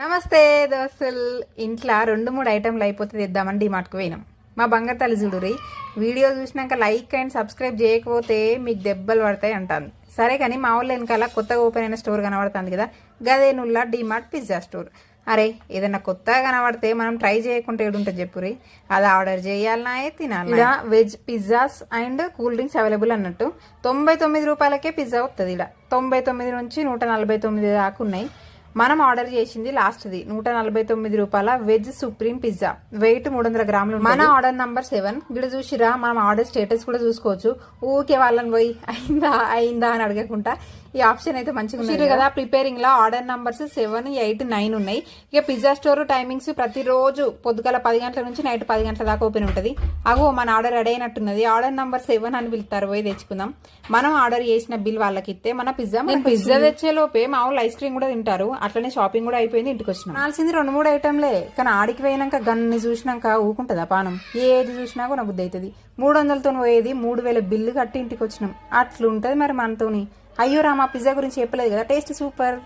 నమస్తే దోస్తులు. ఇంట్లో 2-3 ఐటెంలు అయిపోతే తెద్దామని డిమార్ట్కి పోయినాం. మా బంగారు తల్లి చూడురి వీడియో చూసినాక లైక్ అండ్ సబ్స్క్రైబ్ చేయకపోతే మీకు దెబ్బలు పడతాయి అంటాను. సరే కానీ మా ఊళ్ళో వెనకాల కొత్తగా ఓపెన్ అయిన స్టోర్ కనబడుతుంది కదా, గదే నుల్లా డిమార్ట్ పిజ్జా స్టోర్. అరే ఏదన్నా కొత్తగా కనబడితే మనం ట్రై చేయకుంటే ఏడుంటుంది చెప్పురి, అది ఆర్డర్ చేయాలన్నా తినాలి. ఇలా veg pizzas and cool drinks available అన్నట్టు 99 రూపాయలకే పిజ్జా వస్తుంది. ఇలా 99 నుంచి 149 దాకా ఉన్నాయి. మనం ఆర్డర్ చేసింది లాస్ట్ది 149 రూపాయల వెజ్ సుప్రీం పిజ్జా, వెయిట్ 300 గ్రాములు. మన ఆర్డర్ నంబర్ 7 గిడ చూసిరా. మనం ఆర్డర్ స్టేటస్ కూడా చూసుకోవచ్చు. ఊకే వాళ్ళని పోయి అయిందా అని అడగకుండా ఈ ఆప్షన్ అయితే మంచిగా ఉంది కదా. ప్రిపేరింగ్ లో ఆర్డర్ నంబర్స్ 7, 8, 9 ఉన్నాయి. ఇక పిజ్జా స్టోర్ టైమింగ్స్ ప్రతిరోజు పొద్దుగల 10 గంటల నుంచి నైట్ 10 గంటల దాకా ఓపెన్ ఉంటుంది. అగో మన ఆర్డర్ రెడీ అయినట్టున్నది. ఆర్డర్ నంబర్ 7 అని పిలుస్తారు, పోయి తెచ్చుకుందాం. మనం ఆర్డర్ చేసిన బిల్ వాళ్ళకి ఇస్తే మన పిజ్జా, పిజ్జా తెచ్చే లోపే మా వాళ్ళు ఐస్ క్రీమ్ కూడా తింటారు. అట్లనే షాపింగ్ కూడా అయిపోయింది. ఇంటికి వచ్చినాం. కావాల్సింది 2-3 ఐటెంలే, కానీ ఆడికి పోయినాక గన్ని చూసినాక ఊకుంటుందా పానం. ఏది చూసినా కూడా బుద్ధి అవుతుంది. 300తో పోయేది 3000 బిల్లు కట్టి ఇంటికి వచ్చినాం. అట్లుంటది మరి మనతోని. అయ్యో రా, మా పిజ్జా గురించి చెప్పలేదు కదా, టేస్ట్ సూపర్.